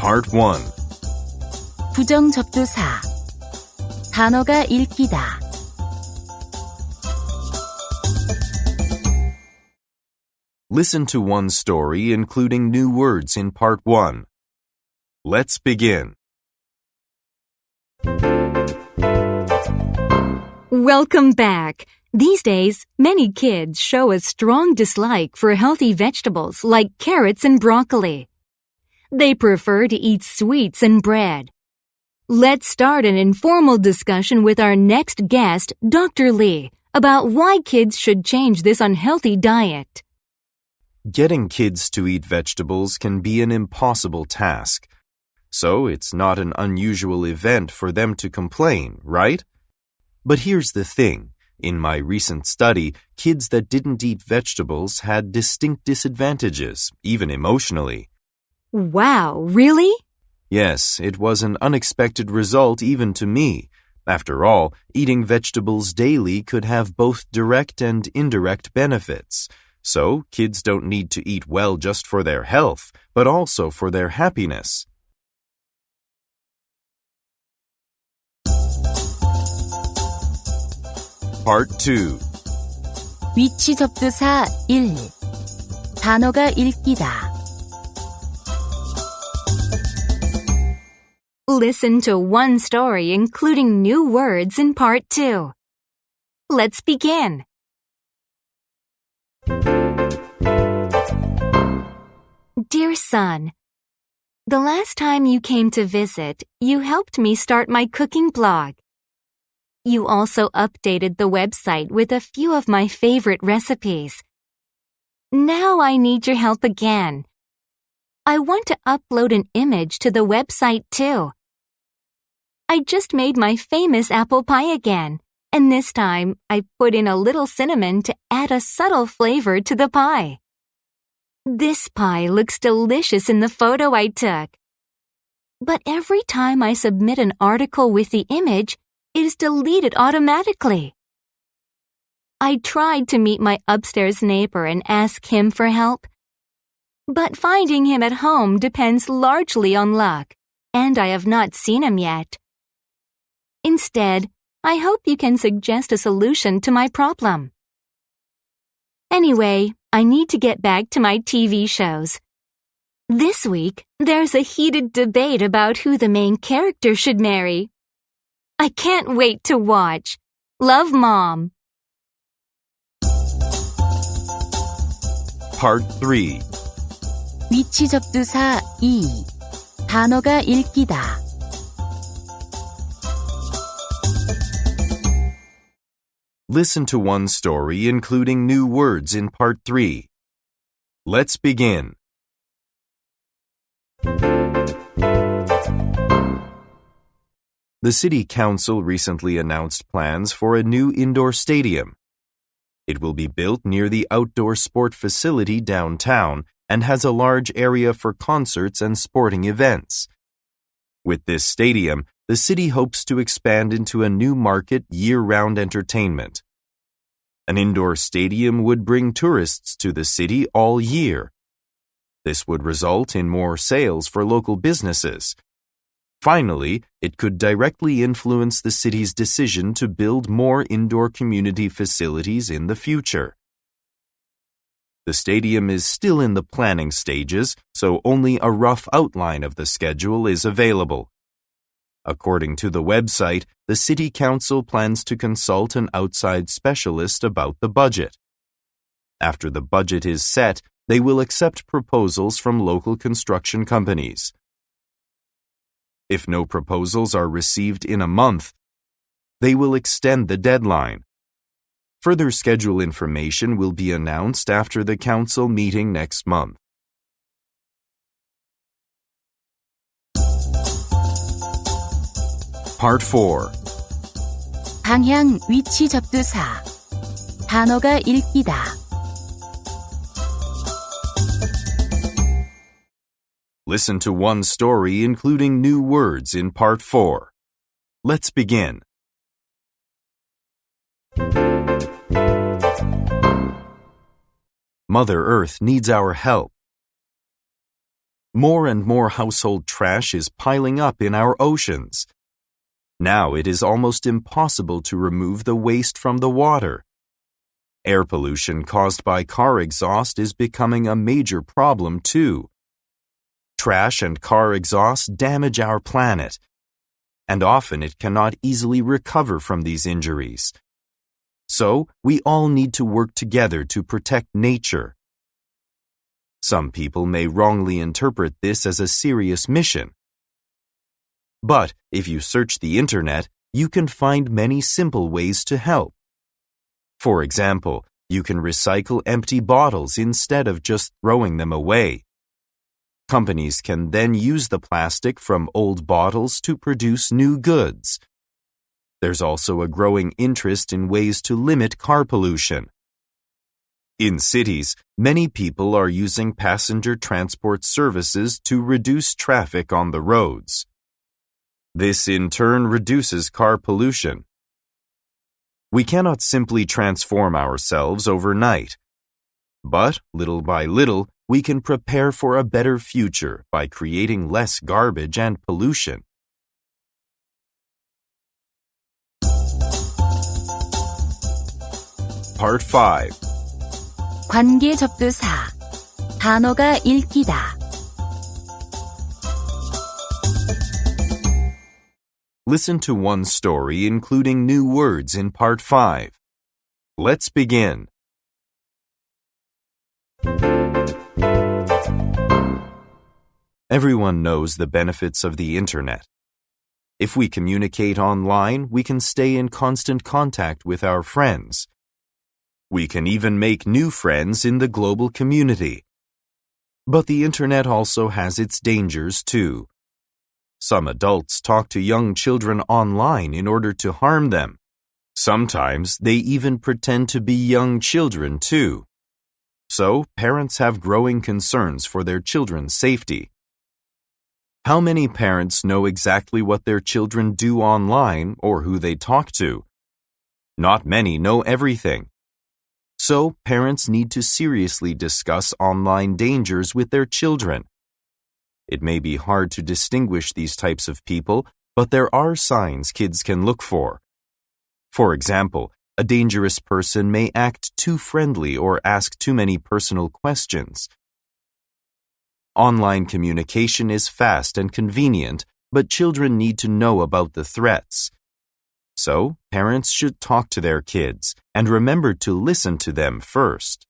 Part 1. 부정접두사 단어가 읽기다. Listen to one story including new words in Part 1. Let's begin. Welcome back. These days, many kids show a strong dislike for healthy vegetables like carrots and broccoli. They prefer to eat sweets and bread. Let's start an informal discussion with our next guest, Dr. Lee, about why kids should change this unhealthy diet. Getting kids to eat vegetables can be an impossible task. So it's not an unusual event for them to complain, right? But here's the thing. In my recent study, kids that didn't eat vegetables had distinct disadvantages, even emotionally. Wow, really? Yes, it was an unexpected result even to me. After all, eating vegetables daily could have both direct and indirect benefits. So, kids don't need to eat well just for their health, but also for their happiness. Part 2. 위치접두사 1. 단어가 읽기다. Listen to one story including new words in Part 2. Let's begin. Dear son, the last time you came to visit, you helped me start my cooking blog. You also updated the website with a few of my favorite recipes. Now I need your help again. I want to upload an image to the website too. I just made my famous apple pie again, and this time I put in a little cinnamon to add a subtle flavor to the pie. This pie looks delicious in the photo I took. But every time I submit an article with the image, it is deleted automatically. I tried to meet my upstairs neighbor and ask him for help. But finding him at home depends largely on luck, and I have not seen him yet. Instead, I hope you can suggest a solution to my problem. Anyway, I need to get back to my TV shows. This week, there's a heated debate about who the main character should marry. I can't wait to watch. Love, Mom. Part 3. 위치접두사 2. 단어가 읽기다. Listen to one story including new words in Part 3. Let's begin. The City Council recently announced plans for a new indoor stadium. It will be built near the outdoor sport facility downtown and has a large area for concerts and sporting events. With this stadium, the city hopes to expand into a new market year-round entertainment. An indoor stadium would bring tourists to the city all year. This would result in more sales for local businesses. Finally, it could directly influence the city's decision to build more indoor community facilities in the future. The stadium is still in the planning stages, so only a rough outline of the schedule is available. According to the website, the City Council plans to consult an outside specialist about the budget. After the budget is set, they will accept proposals from local construction companies. If no proposals are received in a month, they will extend the deadline. Further schedule information will be announced after the council meeting next month. Part 4. 방향 위치접두사 단어가 읽기다. Listen to one story including new words in Part 4. Let's begin. Mother Earth needs our help. more and more household trash is piling up in our oceans. Now it is almost impossible to remove the waste from the water. Air pollution caused by car exhaust is becoming a major problem too. Trash and car exhaust damage our planet, and often it cannot easily recover from these injuries. So, we all need to work together to protect nature. Some people may wrongly interpret this as a serious mission. But if you search the internet, you can find many simple ways to help. For example, you can recycle empty bottles instead of just throwing them away. Companies can then use the plastic from old bottles to produce new goods. There's also a growing interest in ways to limit car pollution. In cities, many people are using passenger transport services to reduce traffic on the roads. This in turn reduces car pollution. We cannot simply transform ourselves overnight. But, little by little, we can prepare for a better future by creating less garbage and pollution. Part 5. 관계 접두사. 단어가 읽기다. Listen to one story including new words in Part 5. Let's begin. Everyone knows the benefits of the internet. If we communicate online, we can stay in constant contact with our friends. We can even make new friends in the global community. But the internet also has its dangers too. Some adults talk to young children online in order to harm them. Sometimes they even pretend to be young children too. So, parents have growing concerns for their children's safety. How many parents know exactly what their children do online or who they talk to? Not many know everything. So, parents need to seriously discuss online dangers with their children. It may be hard to distinguish these types of people, but there are signs kids can look for. For example, a dangerous person may act too friendly or ask too many personal questions. Online communication is fast and convenient, but children need to know about the threats. So, parents should talk to their kids and remember to listen to them first.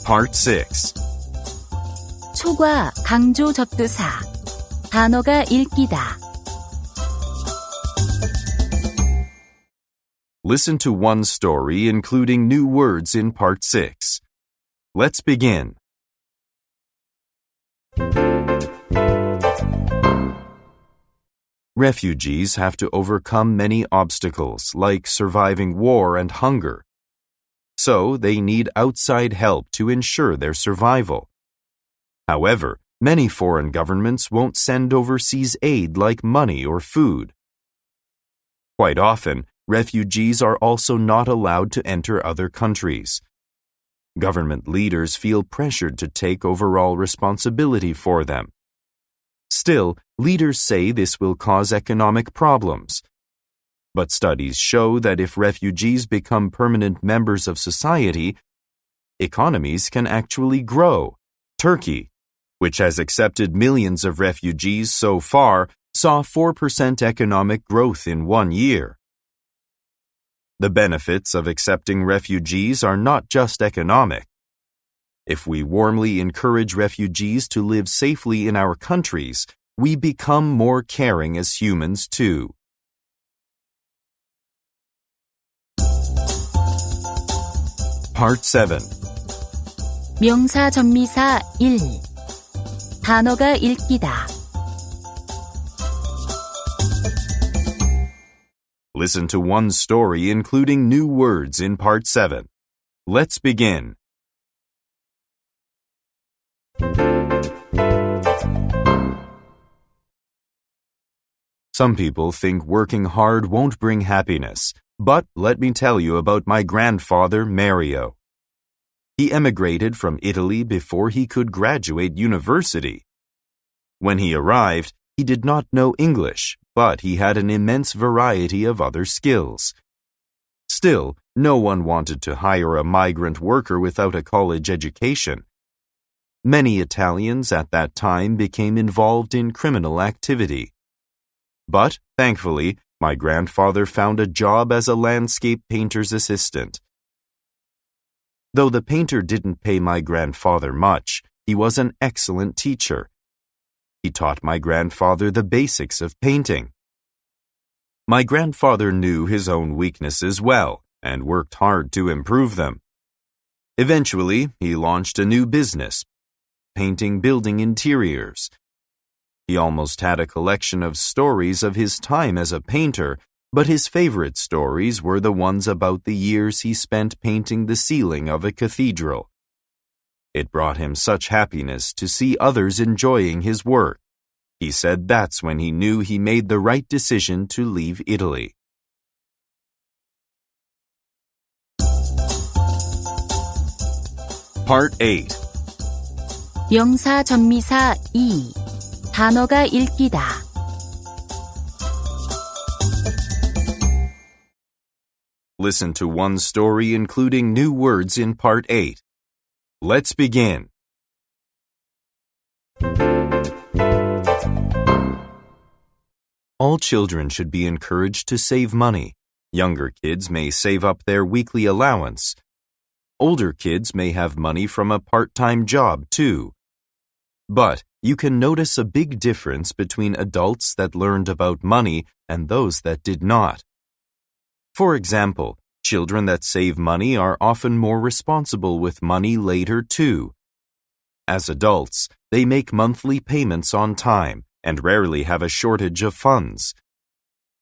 Part 6. 초과 강조 접두사. 단어가 읽기다. Listen to one story including new words in Part 6. Let's begin. Refugees have to overcome many obstacles like surviving war and hunger. So they need outside help to ensure their survival. However, many foreign governments won't send overseas aid like money or food. Quite often, refugees are also not allowed to enter other countries. Government leaders feel pressured to take overall responsibility for them. Still, leaders say this will cause economic problems. But studies show that if refugees become permanent members of society, economies can actually grow. Turkey, which has accepted millions of refugees so far, saw 4% economic growth in 1 year. The benefits of accepting refugees are not just economic. If we warmly encourage refugees to live safely in our countries, we become more caring as humans too. Part 7. 명사 전미사 1. 단어가 읽기다. Listen to one story including new words in Part 7. Let's begin. Some people think working hard won't bring happiness, But let me tell you about my grandfather, Mario. He emigrated from Italy before he could graduate university. When he arrived, he did not know English, but he had an immense variety of other skills. Still, no one wanted to hire a migrant worker without a college education. Many Italians at that time became involved in criminal activity. But, thankfully, my grandfather found a job as a landscape painter's assistant. Though the painter didn't pay my grandfather much, he was an excellent teacher. He taught my grandfather the basics of painting. My grandfather knew his own weaknesses well and worked hard to improve them. Eventually, he launched a new business, painting building interiors. He almost had a collection of stories of his time as a painter, but his favorite stories were the ones about the years he spent painting the ceiling of a cathedral. It brought him such happiness to see others enjoying his work. He said that's when he knew he made the right decision to leave Italy. Part 8. 명사 전미사 2. 단어가 읽기다. Listen to one story including new words in Part 8. Let's begin. All children should be encouraged to save money. Younger kids may save up their weekly allowance. Older kids may have money from a part-time job too. But you can notice a big difference between adults that learned about money and those that did not. For example, children that save money are often more responsible with money later too. As adults, they make monthly payments on time and rarely have a shortage of funds.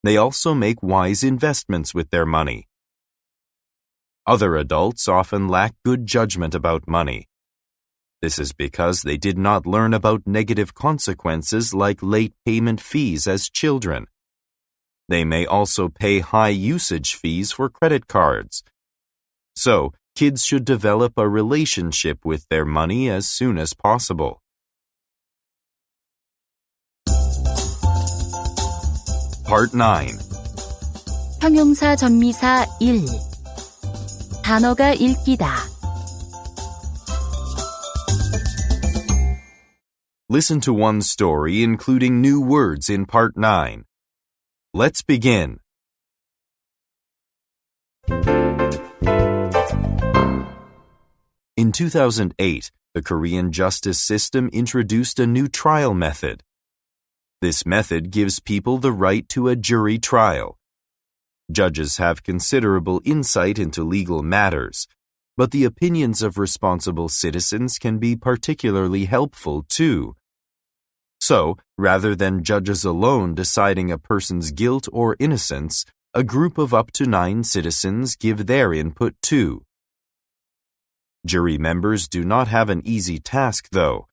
They also make wise investments with their money. Other adults often lack good judgment about money. This is because they did not learn about negative consequences like late payment fees as children. They may also pay high usage fees for credit cards. So, kids should develop a relationship with their money as soon as possible. Part 9. 형용사 전미사 1. 단어가 읽기다. Listen to one story including new words in Part 9. Let's begin. In 2008, the Korean justice system introduced a new trial method. This method gives people the right to a jury trial. Judges have considerable insight into legal matters, but the opinions of responsible citizens can be particularly helpful too. So, rather than judges alone deciding a person's guilt or innocence, a group of up to 9 citizens give their input too. Jury members do not have an easy task, though.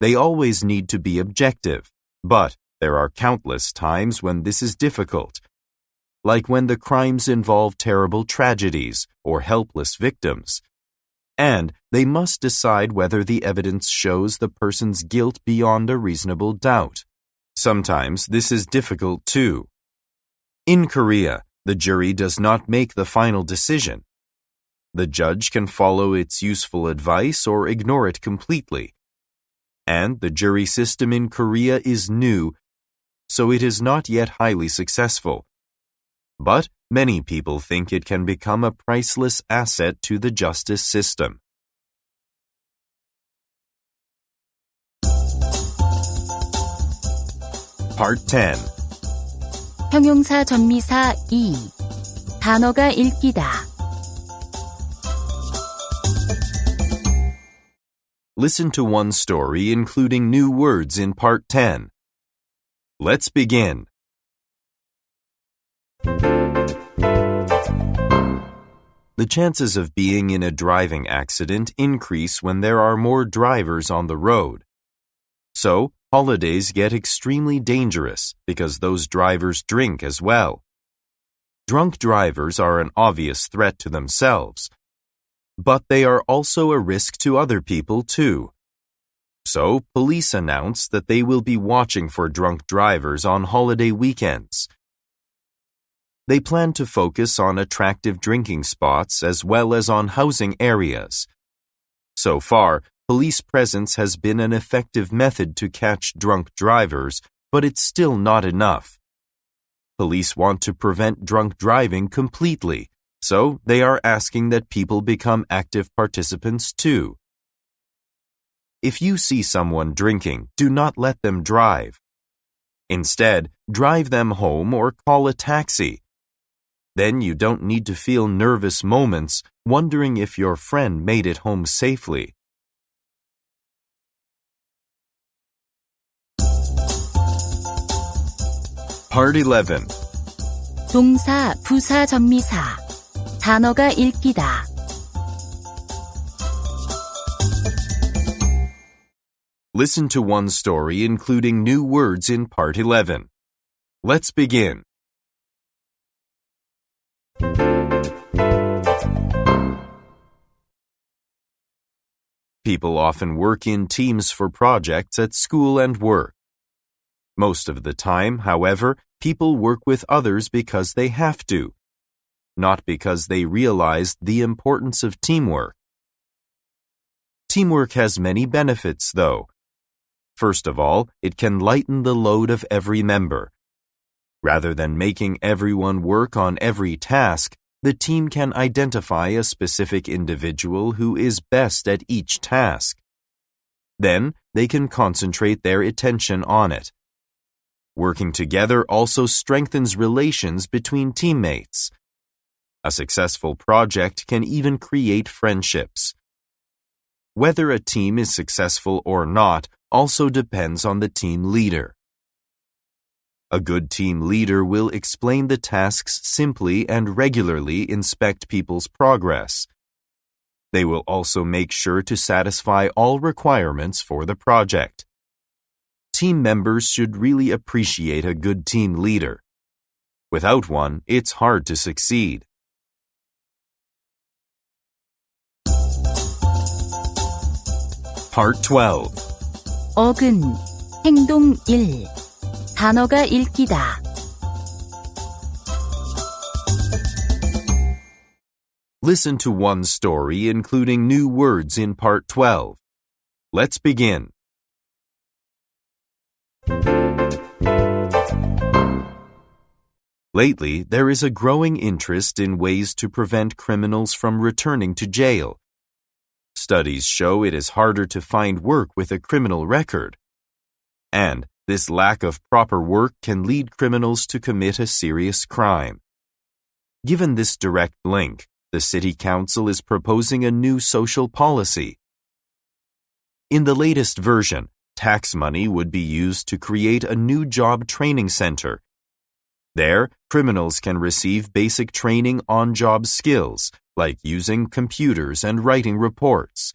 They always need to be objective, but there are countless times when this is difficult, like when the crimes involve terrible tragedies or helpless victims. And they must decide whether the evidence shows the person's guilt beyond a reasonable doubt. Sometimes this is difficult too. In Korea, the jury does not make the final decision. The judge can follow its useful advice or ignore it completely. And the jury system in Korea is new, so it is not yet highly successful. But many people think it can become a priceless asset to the justice system. Part 10. 형용사 전미사 2. 단어가 읽기다. Listen to one story including new words in Part 10. Let's begin. The chances of being in a driving accident increase when there are more drivers on the road. So, holidays get extremely dangerous because those drivers drink as well. drunk drivers are an obvious threat to themselves, but they are also a risk to other people too. So, police announce that they will be watching for drunk drivers on holiday weekends. They plan to focus on attractive drinking spots as well as on housing areas. So far, police presence has been an effective method to catch drunk drivers, but it's still not enough. Police want to prevent drunk driving completely, so they are asking that people become active participants too. If you see someone drinking, do not let them drive. Instead, drive them home or call a taxi. Then you don't need to feel nervous moments wondering if your friend made it home safely. Part 11. 동사, 부사, 전미사. 단어가 읽기다. Listen to one story including new words in Part 11. Let's begin. People often work in teams for projects at school and work. Most of the time, however, people work with others because they have to, not because they realize the importance of teamwork. Teamwork has many benefits, though. First of all, it can lighten the load of every member. Rather than making everyone work on every task, the team can identify a specific individual who is best at each task. Then, they can concentrate their attention on it. Working together also strengthens relations between teammates. A successful project can even create friendships. Whether a team is successful or not also depends on the team leader. A good team leader will explain the tasks simply and regularly inspect people's progress. They will also make sure to satisfy all requirements for the project. Team members should really appreciate a good team leader. Without one, it's hard to succeed. Part 12. 어근, 행동 1. 단어가 읽기다. Listen to one story including new words in Part 12. Let's begin. Lately, there is a growing interest in ways to prevent criminals from returning to jail. Studies show it is harder to find work with a criminal record. And this lack of proper work can lead criminals to commit a serious crime. Given this direct link, the City Council is proposing a new social policy. In the latest version, tax money would be used to create a new job training center. There, criminals can receive basic training on job skills, like using computers and writing reports.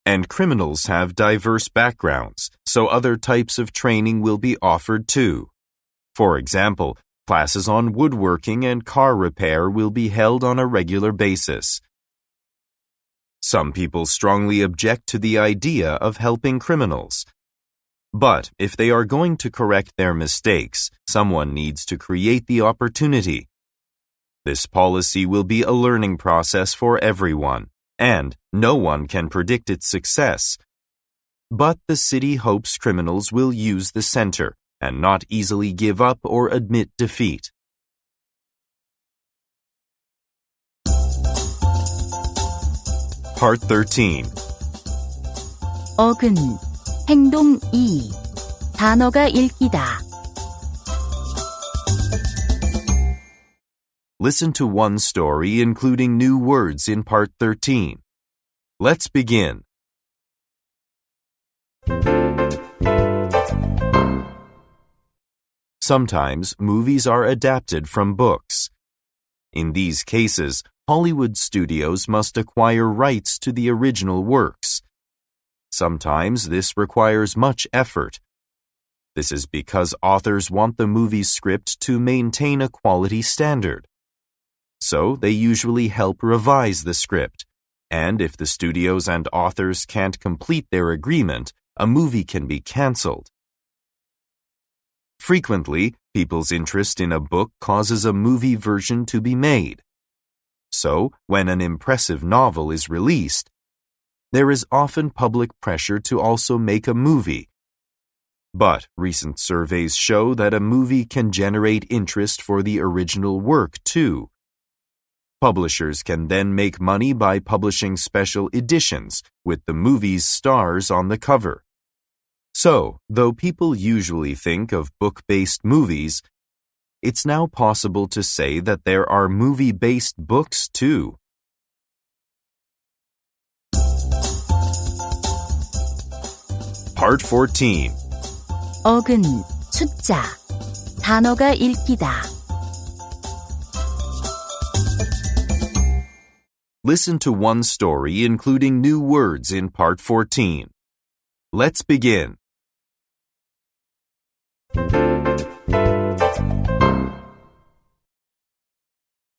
And criminals have diverse backgrounds, so other types of training will be offered too. For example, classes on woodworking and car repair will be held on a regular basis. Some people strongly object to the idea of helping criminals. But if they are going to correct their mistakes, someone needs to create the opportunity. This policy will be a learning process for everyone, and no one can predict its success. But the city hopes criminals will use the center and not easily give up or admit defeat. Part 13. 어근, 행동 2. 단어가 읽기다. Listen to one story including new words in Part 13. Let's begin. Sometimes movies are adapted from books. In these cases, Hollywood studios must acquire rights to the original works. Sometimes this requires much effort. This is because authors want the movie's script to maintain a quality standard. So they usually help revise the script, and if the studios and authors can't complete their agreement, a movie can be cancelled. Frequently, people's interest in a book causes a movie version to be made. So, when an impressive novel is released, there is often public pressure to also make a movie. But recent surveys show that a movie can generate interest for the original work too. Publishers can then make money by publishing special editions with the movie's stars on the cover. So, though people usually think of book-based movies, it's now possible to say that there are movie-based books too. Part 14. 어근, 숫자, 단어가 읽기다. Listen to one story including new words in Part 14. Let's begin.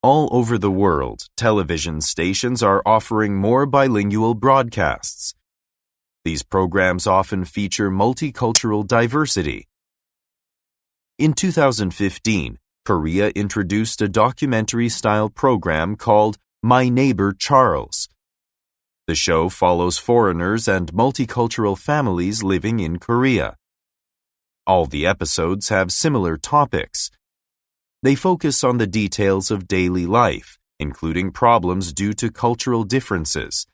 All over the world, television stations are offering more bilingual broadcasts. These programs often feature multicultural diversity. In 2015, Korea introduced a documentary-style program called My Neighbor Charles. The show follows foreigners and multicultural families living in Korea. All the episodes have similar topics. They focus on the details of daily life, including problems due to cultural differences.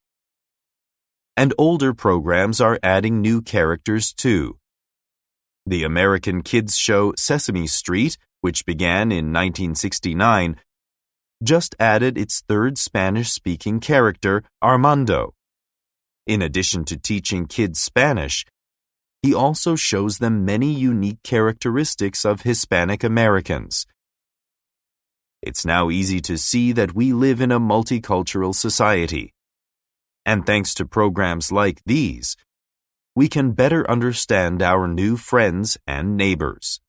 And older programs are adding new characters too. The American kids show Sesame Street, which began in 1969, just added its third Spanish-speaking character, Armando. In addition to teaching kids Spanish, he also shows them many unique characteristics of Hispanic Americans. It's now easy to see that we live in a multicultural society. And thanks to programs like these, we can better understand our new friends and neighbors.